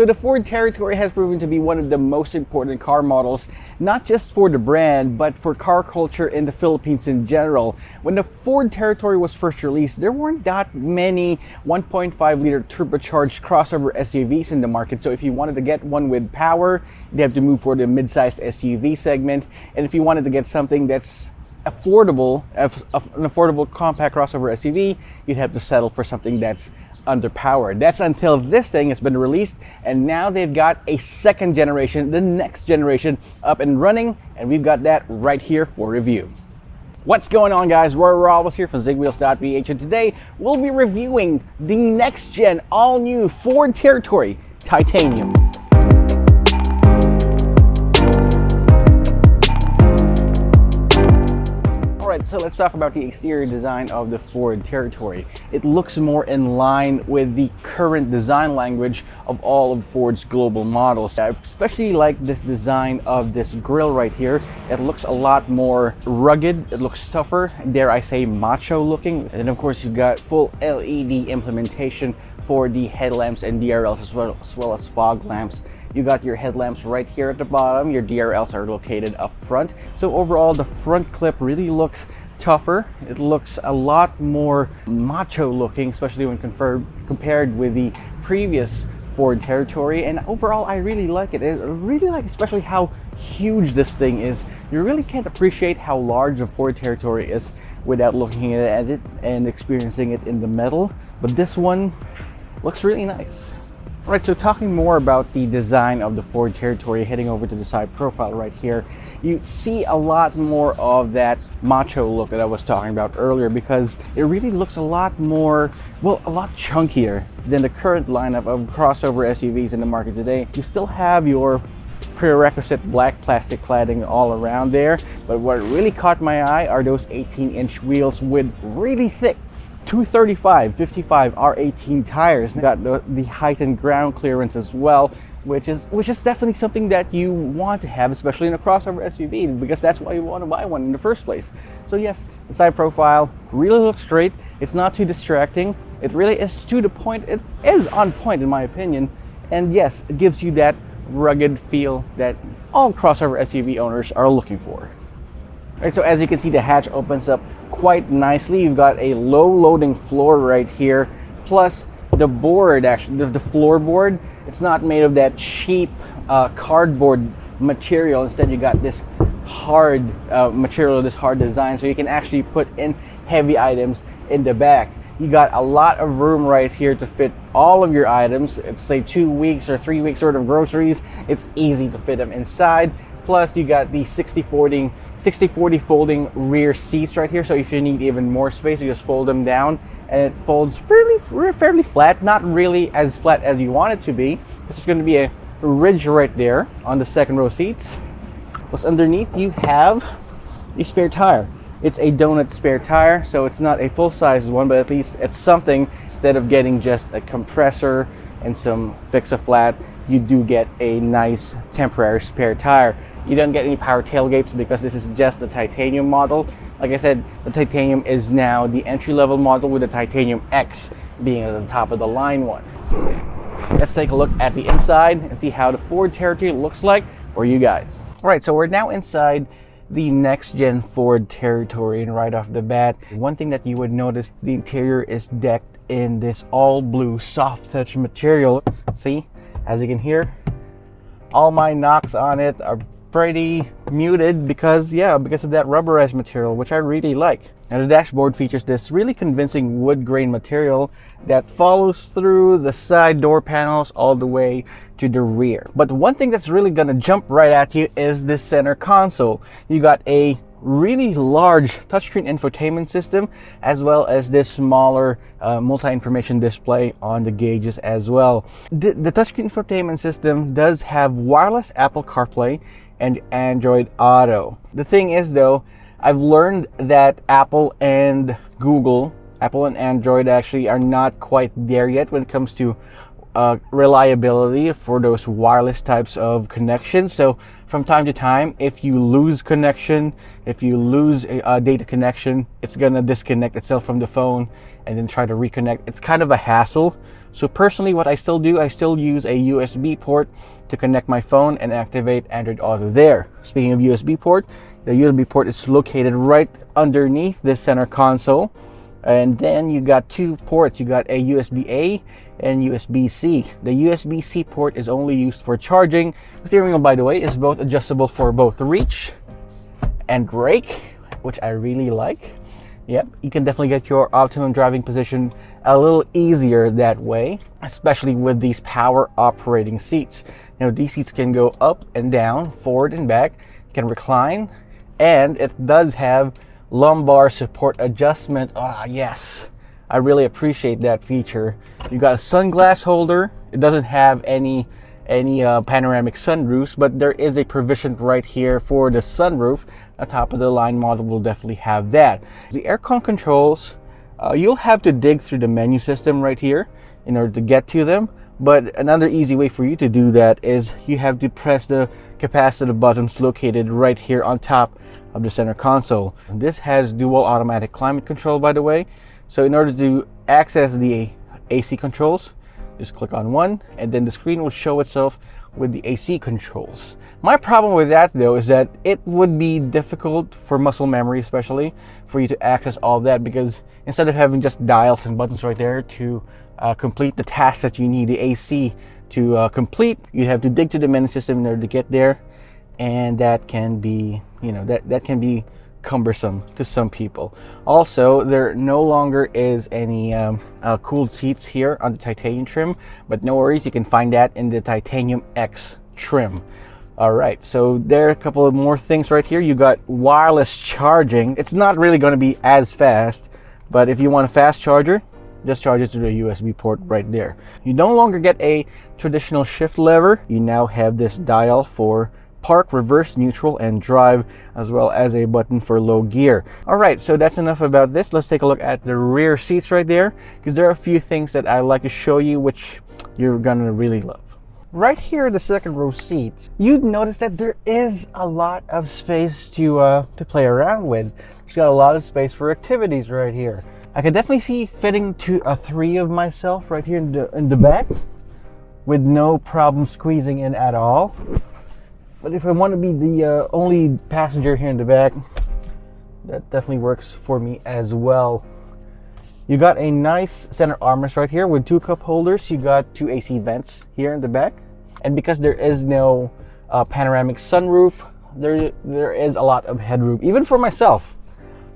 So the Ford Territory has proven to be one of the most important car models, not just for the brand, but for car culture in the Philippines in general. When the Ford Territory was first released, there weren't that many 1.5-liter turbocharged crossover SUVs in the market. So if you wanted to get one with power, you have to move for the mid-sized SUV segment. And if you wanted to get something that's affordable, an affordable compact crossover SUV, you'd have to settle for something that's underpowered. That's until this thing has been released, and now they've got a second generation, the next generation, up and running, and we've got that right here for review. What's going on, guys? Roy Robles here from Zigwheels.Ph, and today we'll be reviewing the next gen, all new Ford Territory Titanium. Alright, so let's talk about the exterior design of the Ford Territory. It looks more in line with the current design language of all of Ford's global models. I especially like this design of this grille right here. It looks a lot more rugged, it looks tougher, dare I say macho looking. And then of course you've got full LED implementation for the headlamps and DRLs as well as fog lamps. You got your headlamps right here at the bottom. Your DRLs are located up front. So overall, the front clip really looks tougher. It looks a lot more macho looking, especially when compared with the previous Ford Territory. And overall, I really like it. I really like especially how huge this thing is. You really can't appreciate how large the Ford Territory is without looking at it and experiencing it in the metal. But this one looks really nice. Alright, so talking more about the design of the Ford Territory, heading over to the side profile right here, you see a lot more of that macho look that I was talking about earlier, because it really looks a lot more, well, a lot chunkier than the current lineup of crossover SUVs in the market today. You still have your prerequisite black plastic cladding all around there, but what really caught my eye are those 18-inch wheels with really thick 235/55 R18 tires. Got the heightened ground clearance as well, which is definitely something that you want to have, especially in a crossover SUV, because that's why you want to buy one in the first place. So yes, the side profile really looks great. It's not too distracting. It really is to the point. It is on point in my opinion, and yes, it gives you that rugged feel that all crossover SUV owners are looking for. Right, so as you can see, the hatch opens up quite nicely. You've got a low loading floor right here, plus the board, actually the floorboard, it's not made of that cheap cardboard material. Instead, you got this hard material, this hard design, so you can actually put in heavy items in the back. You got a lot of room right here to fit all of your items. It's say 2 weeks or 3 weeks worth of groceries. It's easy to fit them inside. Plus you got the 60/40 folding rear seats right here, so if you need even more space, you just fold them down and it folds fairly flat, not really as flat as you want it to be. There's going to be a ridge right there on the second row seats. Plus underneath you have the spare tire. It's a donut spare tire, so it's not a full-size one, but at least it's something. Instead of getting just a compressor and some fix-a-flat, you do get a nice temporary spare tire. You don't get any power tailgates because this is just the titanium model. Like I said, the titanium is now the entry-level model, with the Titanium X being at the top of the line one. Let's take a look at the inside and see how the Ford Territory looks like for you guys. Alright, so we're now inside the next gen Ford Territory, and right off the bat, one thing that you would notice, the interior is decked in this all blue soft touch material. See, as you can hear, all my knocks on it are pretty muted because of that rubberized material, which I really like. And the dashboard features this really convincing wood grain material that follows through the side door panels all the way to the rear. But one thing that's really gonna jump right at you is this center console. You got a really large touchscreen infotainment system, as well as this smaller multi-information display on the gauges as well. The touchscreen infotainment system does have wireless Apple CarPlay and Android Auto. The thing is though, I've learned that Apple and Android actually are not quite there yet when it comes to reliability for those wireless types of connections. So from time to time, if you lose connection, if you lose a data connection, it's gonna disconnect itself from the phone and then try to reconnect. It's kind of a hassle So personally, what I still do, I still use a USB port to connect my phone and activate Android Auto there. Speaking of USB port, the USB port is located right underneath this center console. And then you got two ports. You got a USB-A and USB-C. The USB-C port is only used for charging. The steering wheel, by the way, is both adjustable for both reach and brake, which I really like. Yep, you can definitely get your optimum driving position a little easier that way, especially with these power operating seats. You know, these seats can go up and down, forward and back. You can recline, and it does have lumbar support adjustment. Yes, I really appreciate that feature. You got a sunglass holder. It doesn't have any panoramic sunroofs, but there is a provision right here for the sunroof. A top of the line model will definitely have that. The aircon controls, you'll have to dig through the menu system right here in order to get to them. But another easy way for you to do that is you have to press the capacitive buttons located right here on top of the center console. This has dual automatic climate control, by the way. So in order to access the AC controls, just click on one, and then the screen will show itself with the AC controls. My problem with that, though, is that it would be difficult for muscle memory, especially for you to access all that, because instead of having just dials and buttons right there to complete the task that you need the AC to complete, you have to dig to the menu system in order to get there, and that can be, that can be cumbersome to some people. Also, there no longer is any cooled seats here on the titanium trim, but no worries, you can find that in the titanium X trim. All right, so there are a couple of more things right here. You got wireless charging. It's not really going to be as fast, but if you want a fast charger, just charge it to the USB port right there. You no longer get a traditional shift lever. You now have this dial for park, reverse, neutral, and drive, as well as a button for low gear. All right, so that's enough about this. Let's take a look at the rear seats right there, because there are a few things that I like to show you which you're gonna really love. Right here, the second row seats, you'd notice that there is a lot of space to play around with. It's got a lot of space for activities right here. I can definitely see fitting to a 3 of myself right here in the back with no problem squeezing in at all. But if I want to be the only passenger here in the back, that definitely works for me as well. You got a nice center armrest right here with 2 cup holders. You got 2 AC vents here in the back. And because there is no panoramic sunroof, there is a lot of headroom, even for myself.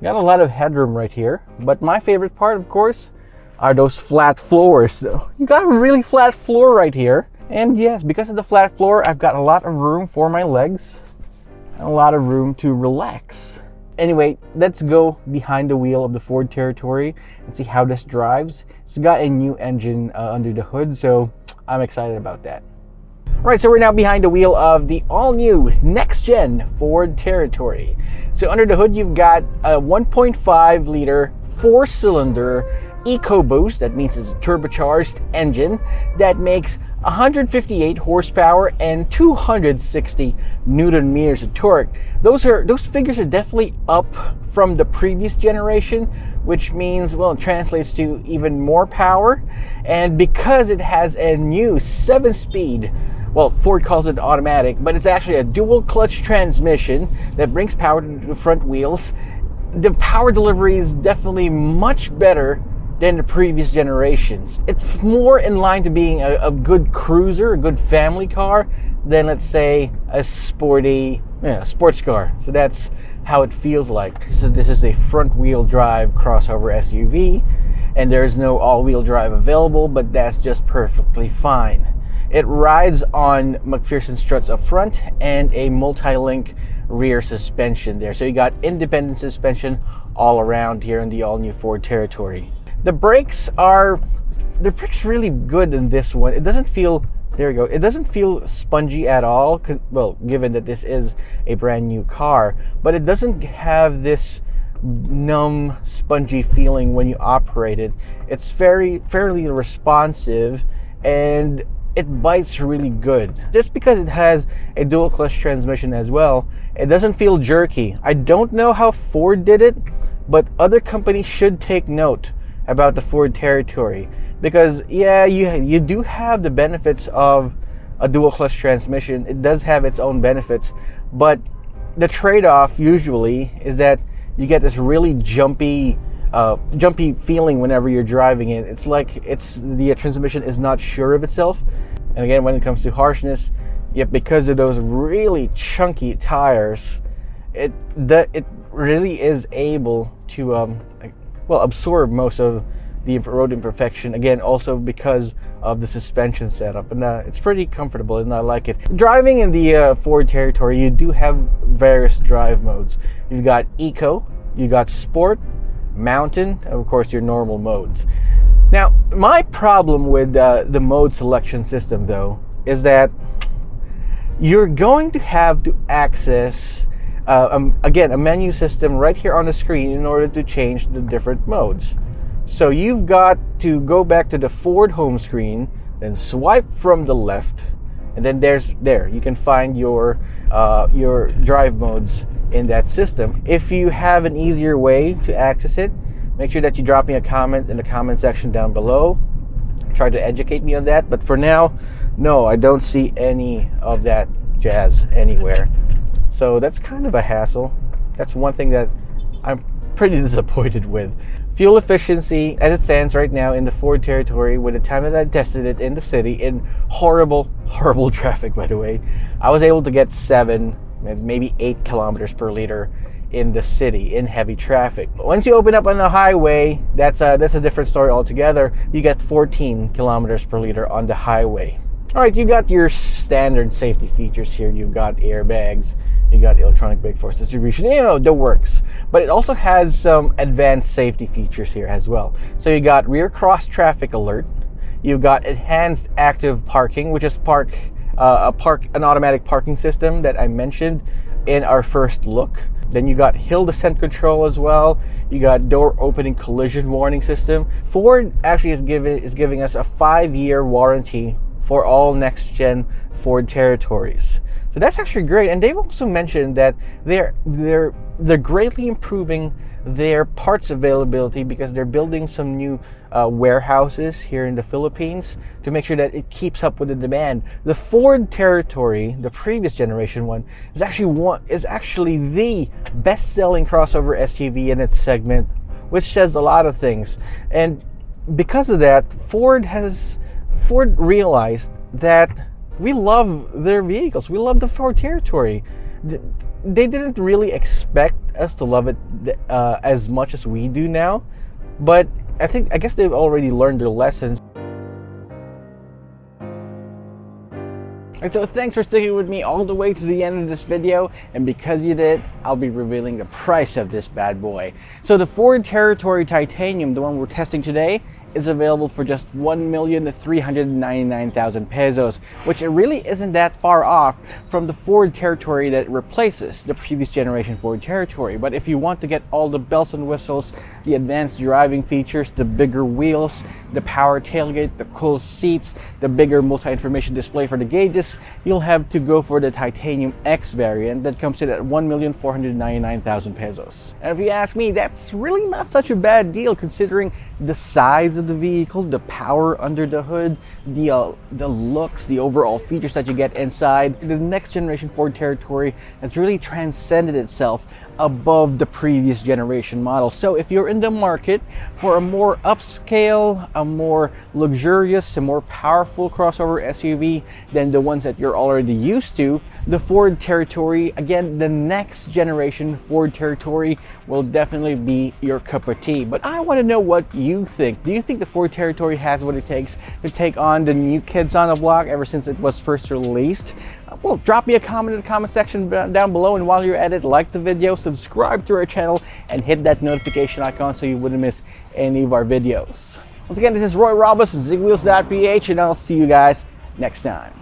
Got a lot of headroom right here. But my favorite part, of course, are those flat floors. So you got a really flat floor right here. And yes, because of the flat floor, I've got a lot of room for my legs and a lot of room to relax. Anyway, let's go behind the wheel of the Ford Territory and see how this drives. It's got a new engine under the hood, so I'm excited about that. All right, so we're now behind the wheel of the all-new next-gen Ford Territory. So under the hood, you've got a 1.5-liter 4-cylinder EcoBoost. That means it's a turbocharged engine that makes 158 horsepower and 260 newton meters of torque. Those figures are definitely up from the previous generation, which means, well, it translates to even more power. And because it has a new 7-speed, well, Ford calls it automatic, but it's actually a dual clutch transmission that brings power to the front wheels, the power delivery is definitely much better than the previous generations. It's more in line to being a good cruiser, a good family car, than, let's say, a sporty sports car. So that's how it feels like. So this is a front-wheel drive crossover SUV, and there's no all-wheel drive available, but that's just perfectly fine. It rides on McPherson struts up front and a multi-link rear suspension there. So you got independent suspension all around here in the all-new Ford Territory. The brakes really good in this one. It doesn't feel, there we go, it doesn't feel spongy at all, well, given that this is a brand new car, but it doesn't have this numb, spongy feeling when you operate it. It's fairly responsive, and it bites really good. Just because it has a dual clutch transmission as well, it doesn't feel jerky. I don't know how Ford did it, but other companies should take note about the Ford Territory, because yeah, you do have the benefits of a dual clutch transmission. It does have its own benefits, but the trade-off usually is that you get this really jumpy feeling whenever you're driving it. It's like the transmission is not sure of itself. And again, when it comes to harshness, yet because of those really chunky tires, it really is able to absorb most of the road imperfection. Again, also because of the suspension setup, and it's pretty comfortable, and I like it. Driving in the Ford Territory, you do have various drive modes. You've got Eco, you got Sport, Mountain, and of course your normal modes. Now, my problem with the mode selection system, though, is that you're going to have to access again, a menu system right here on the screen in order to change the different modes. So you've got to go back to the Ford home screen, then swipe from the left, and then there you can find your drive modes in that system. If you have an easier way to access it, make sure that you drop me a comment in the comment section down below. Try to educate me on that. But for now, no, I don't see any of that jazz anywhere. So that's kind of a hassle. That's one thing that I'm pretty disappointed with. Fuel efficiency, as it stands right now in the Ford Territory, with the time that I tested it in the city, in horrible traffic, by the way, I was able to get 7, maybe 8 kilometers per liter in the city in heavy traffic. But once you open up on the highway, that's a different story altogether. You get 14 kilometers per liter on the highway. All right, you got your standard safety features here. You've got airbags, you got electronic brake force distribution, the works. But it also has some advanced safety features here as well. So you got rear cross traffic alert. You've got enhanced active parking, which is an automatic parking system that I mentioned in our first look. Then you got hill descent control as well. You got door opening collision warning system. Ford actually is giving us a 5-year warranty for all next-gen Ford Territories. So that's actually great. And they've also mentioned that they're greatly improving their parts availability because they're building some new warehouses here in the Philippines to make sure that it keeps up with the demand. The Ford Territory, the previous generation one, is actually the best-selling crossover SUV in its segment, which says a lot of things. And because of that, Ford realized that we love their vehicles. We love the Ford Territory. They didn't really expect us to love it as much as we do now, but I guess they've already learned their lessons. And so thanks for sticking with me all the way to the end of this video, and because you did, I'll be revealing the price of this bad boy. So the Ford Territory Titanium, the one we're testing today, is available for just 1,399,000 pesos, which really isn't that far off from the Ford Territory that replaces the previous generation Ford Territory. But if you want to get all the bells and whistles, the advanced driving features, the bigger wheels, the power tailgate, the cool seats, the bigger multi-information display for the gauges, you'll have to go for the Titanium X variant that comes in at 1,499,000 pesos. And if you ask me, that's really not such a bad deal considering the size of the vehicle, the power under the hood, the looks, the overall features that you get inside. The next generation Ford Territory has really transcended itself above the previous generation model. So if you're in the market for a more upscale, a more luxurious, a more powerful crossover SUV than the ones that you're already used to, the Ford Territory, again, the next generation Ford Territory, will definitely be your cup of tea. But I want to know what you think. Do you think the Ford Territory has what it takes to take on the new kids on the block ever since it was first released? Well, drop me a comment in the comment section down below, and while you're at it, like the video, subscribe to our channel, and hit that notification icon so you wouldn't miss any of our videos. Once again, this is Roy Robles from Zigwheels.Ph, and I'll see you guys next time.